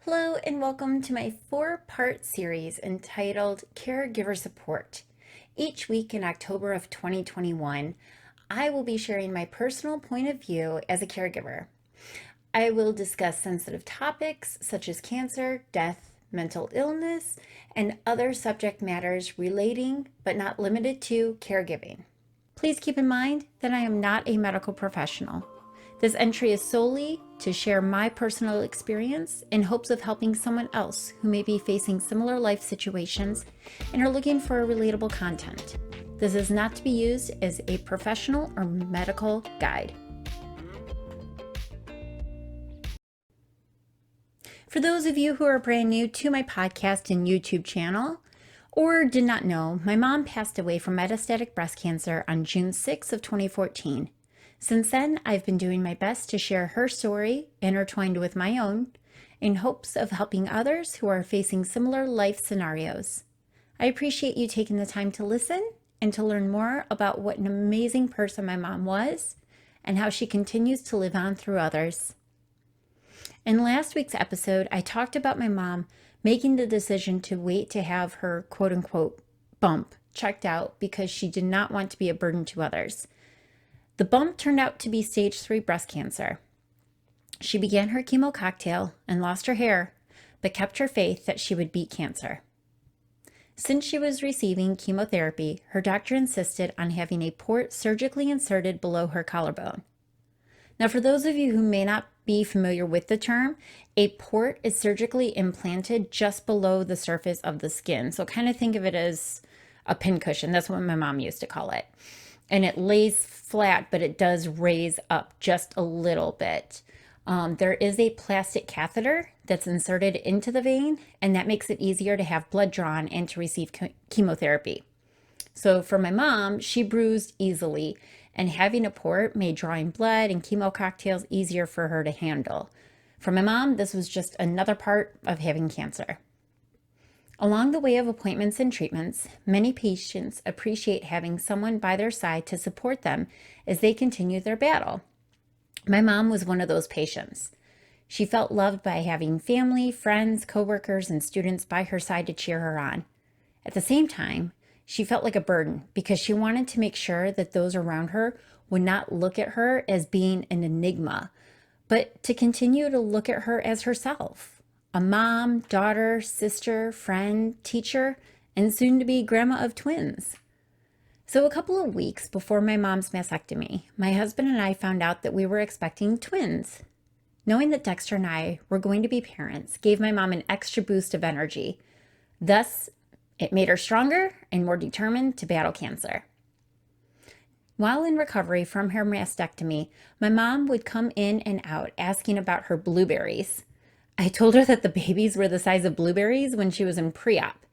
Hello and welcome to my four-part series entitled Caregiver Support. Each week in October of 2021, I will be sharing my personal point of view as a caregiver. I will discuss sensitive topics such as cancer, death, mental illness, and other subject matters relating but not limited to caregiving. Please keep in mind that I am not a medical professional. This entry is solely to share my personal experience in hopes of helping someone else who may be facing similar life situations and are looking for relatable content. This is not to be used as a professional or medical guide. For those of you who are brand new to my podcast and YouTube channel, or did not know, my mom passed away from metastatic breast cancer on June 6 of 2014. Since then, I've been doing my best to share her story intertwined with my own in hopes of helping others who are facing similar life scenarios. I appreciate you taking the time to listen and to learn more about what an amazing person my mom was and how she continues to live on through others. In last week's episode, I talked about my mom making the decision to wait to have her quote-unquote bump checked out because she did not want to be a burden to others. The bump turned out to be stage 3 breast cancer. She began her chemo cocktail and lost her hair, but kept her faith that she would beat cancer. Since she was receiving chemotherapy, her doctor insisted on having a port surgically inserted below her collarbone. Now, for those of you who may not be familiar with the term, a port is surgically implanted just below the surface of the skin. So kind of think of it as a pincushion. That's what my mom used to call it. And it lays flat, but it does raise up just a little bit. There is a plastic catheter that's inserted into the vein, and that makes it easier to have blood drawn and to receive chemotherapy. So for my mom, she bruised easily, and having a port made drawing blood and chemo cocktails easier for her to handle. For my mom, this was just another part of having cancer. Along the way of appointments and treatments, many patients appreciate having someone by their side to support them as they continue their battle. My mom was one of those patients. She felt loved by having family, friends, coworkers, and students by her side to cheer her on. At the same time, she felt like a burden because she wanted to make sure that those around her would not look at her as being an enigma, but to continue to look at her as herself. A mom, daughter, sister, friend, teacher, and soon to be grandma of twins. So a couple of weeks before my mom's mastectomy, my husband and I found out that we were expecting twins. Knowing that Dexter and I were going to be parents gave my mom an extra boost of energy. Thus, it made her stronger and more determined to battle cancer. While in recovery from her mastectomy, my mom would come in and out asking about her blueberries. I told her that the babies were the size of blueberries when she was in pre-op.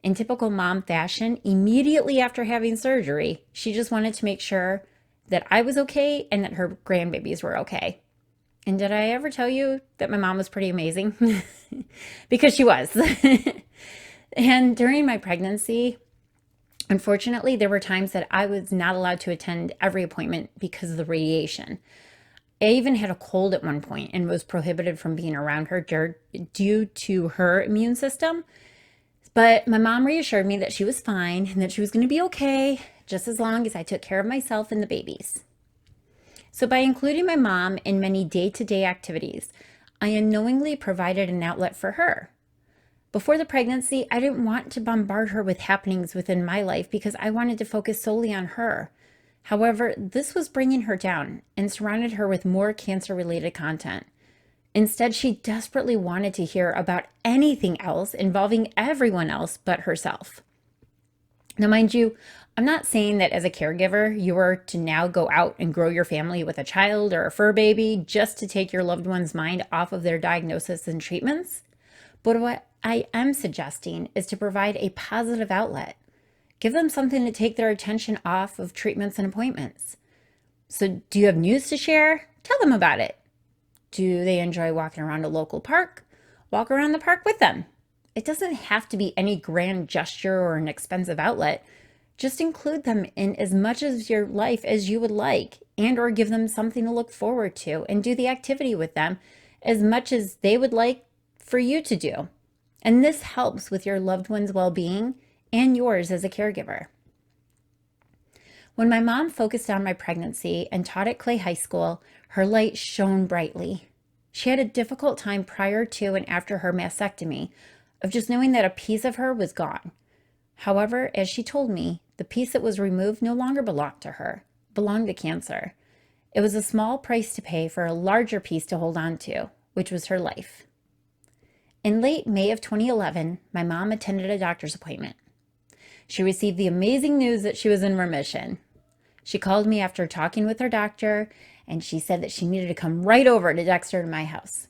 In typical mom fashion, immediately after having surgery, she just wanted to make sure that I was okay and that her grandbabies were okay. And did I ever tell you that my mom was pretty amazing? Because she was. And during my pregnancy, unfortunately, there were times that I was not allowed to attend every appointment because of the radiation. I even had a cold at one point and was prohibited from being around her due to her immune system. But my mom reassured me that she was fine and that she was going to be okay, just as long as I took care of myself and the babies. So by including my mom in many day-to-day activities, I unknowingly provided an outlet for her. Before the pregnancy, I didn't want to bombard her with happenings within my life because I wanted to focus solely on her. However, this was bringing her down and surrounded her with more cancer-related content. Instead, she desperately wanted to hear about anything else involving everyone else but herself. Now, mind you, I'm not saying that as a caregiver, you are to now go out and grow your family with a child or a fur baby just to take your loved one's mind off of their diagnosis and treatments. But what I am suggesting is to provide a positive outlet. Give them something to take their attention off of treatments and appointments. So do you have news to share? Tell them about it. Do they enjoy walking around a local park? Walk around the park with them. It doesn't have to be any grand gesture or an expensive outlet. Just include them in as much of your life as you would like, and or give them something to look forward to and do the activity with them as much as they would like for you to do. And this helps with your loved one's well-being and yours as a caregiver. When my mom focused on my pregnancy and taught at Clay High School, her light shone brightly. She had a difficult time prior to and after her mastectomy of just knowing that a piece of her was gone. However, as she told me, the piece that was removed no longer belonged to her, belonged to cancer. It was a small price to pay for a larger piece to hold on to, which was her life. In late May of 2011, my mom attended a doctor's appointment. She received the amazing news that she was in remission. She called me after talking with her doctor, and she said that she needed to come right over to Dexter to my house.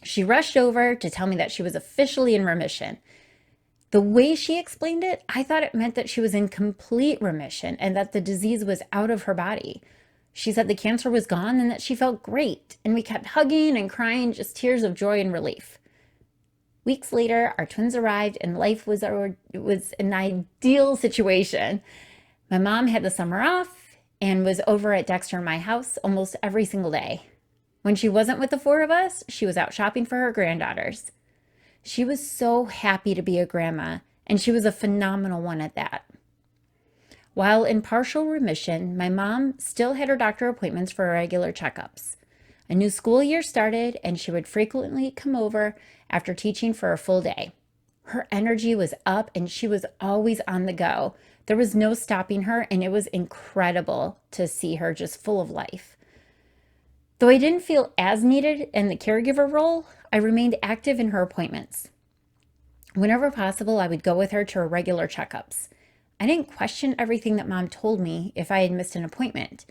She rushed over to tell me that she was officially in remission. The way she explained it, I thought it meant that she was in complete remission and that the disease was out of her body. She said the cancer was gone and that she felt great, and we kept hugging and crying, just tears of joy and relief. Weeks later, our twins arrived and life was an ideal situation. My mom had the summer off and was over at Dexter and my house almost every single day. When she wasn't with the four of us, she was out shopping for her granddaughters. She was so happy to be a grandma, and she was a phenomenal one at that. While in partial remission, my mom still had her doctor appointments for regular checkups. A new school year started, and she would frequently come over after teaching for a full day. Her energy was up, and she was always on the go. There was no stopping her, and it was incredible to see her just full of life. Though I didn't feel as needed in the caregiver role, I remained active in her appointments. Whenever possible, I would go with her to her regular checkups. I didn't question everything that Mom told me if I had missed an appointment.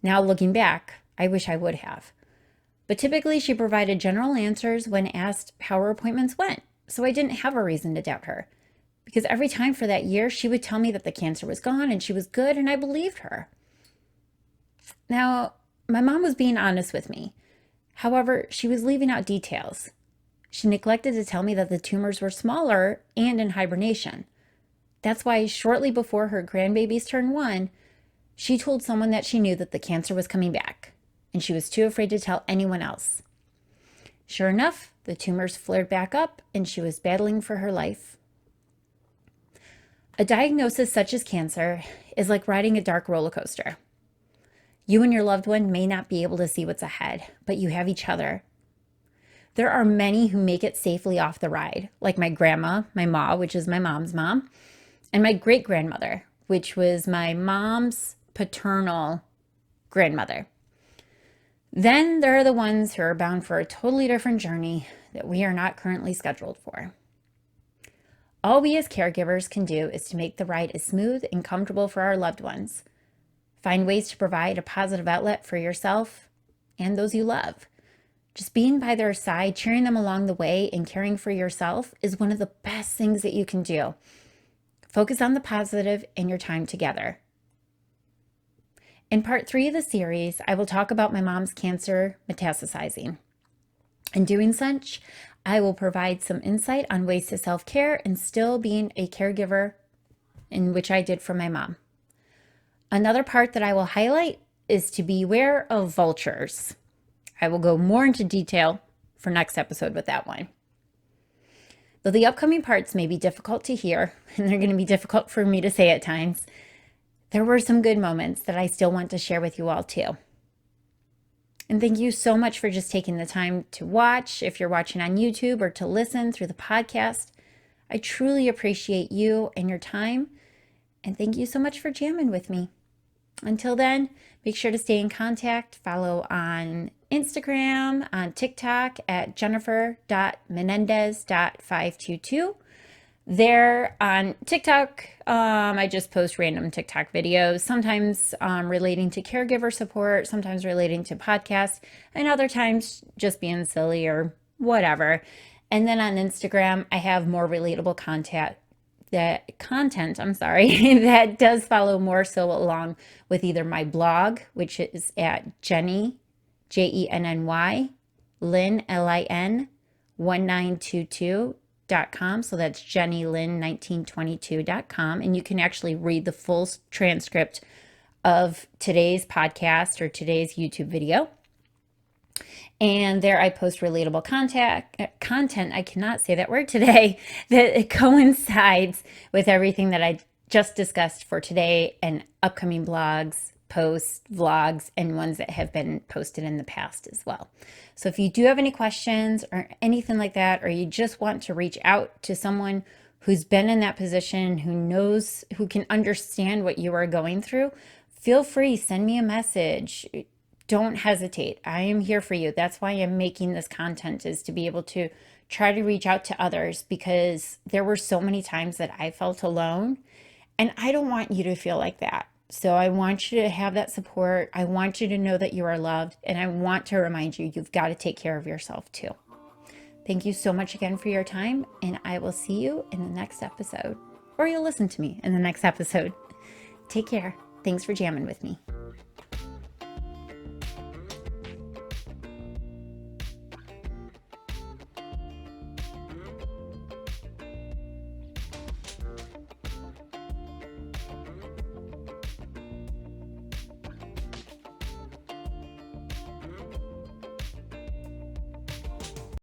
Now looking back, I wish I would have. But typically she provided general answers when asked how her appointments went, so I didn't have a reason to doubt her. Because every time for that year, she would tell me that the cancer was gone and she was good, and I believed her. Now, my mom was being honest with me. However, she was leaving out details. She neglected to tell me that the tumors were smaller and in hibernation. That's why shortly before her grandbabies turned 1, she told someone that she knew that the cancer was coming back, and she was too afraid to tell anyone else. Sure enough, the tumors flared back up, and she was battling for her life. A diagnosis such as cancer is like riding a dark roller coaster. You and your loved one may not be able to see what's ahead, but you have each other. There are many who make it safely off the ride, like my grandma, my ma, which is my mom's mom, and my great-grandmother, which was my mom's paternal grandmother. Then there are the ones who are bound for a totally different journey that we are not currently scheduled for. All we as caregivers can do is to make the ride as smooth and comfortable for our loved ones. Find ways to provide a positive outlet for yourself and those you love. Just being by their side, cheering them along the way, and caring for yourself is one of the best things that you can do. Focus on the positive in your time together. In part 3 of the series, I will talk about my mom's cancer metastasizing. In doing such, I will provide some insight on ways to self-care and still being a caregiver, in which I did for my mom. Another part that I will highlight is to beware of vultures. I will go more into detail for next episode with that one. Though the upcoming parts may be difficult to hear, and they're going to be difficult for me to say at times, there were some good moments that I still want to share with you all too. And thank you so much for just taking the time to watch, if you're watching on YouTube, or to listen through the podcast. I truly appreciate you and your time, and thank you so much for jamming with me. Until then, make sure to stay in contact. Follow on Instagram, on TikTok at jennifer.menendez.522. There on TikTok, I just post random TikTok videos, sometimes relating to caregiver support, sometimes relating to podcasts, and other times just being silly or whatever. And then on Instagram, I have more relatable content that does follow more so along with either my blog, which is at Jenny, Jenny, Lynn, Lin, 1922.com. So that's jennylyn1922.com. And you can actually read the full transcript of today's podcast or today's YouTube video. And there I post relatable content, I cannot say that word today, that it coincides with everything that I just discussed for today and upcoming blogs, posts, vlogs, and ones that have been posted in the past as well. So if you do have any questions or anything like that, or you just want to reach out to someone who's been in that position, who knows, who can understand what you are going through, feel free, send me a message. Don't hesitate. I am here for you. That's why I'm making this content, is to be able to try to reach out to others, because there were so many times that I felt alone, and I don't want you to feel like that. So I want you to have that support. I want you to know that you are loved, and I want to remind you, you've got to take care of yourself too. Thank you so much again for your time, and I will see you in the next episode, or you'll listen to me in the next episode. Take care. Thanks for jamming with me.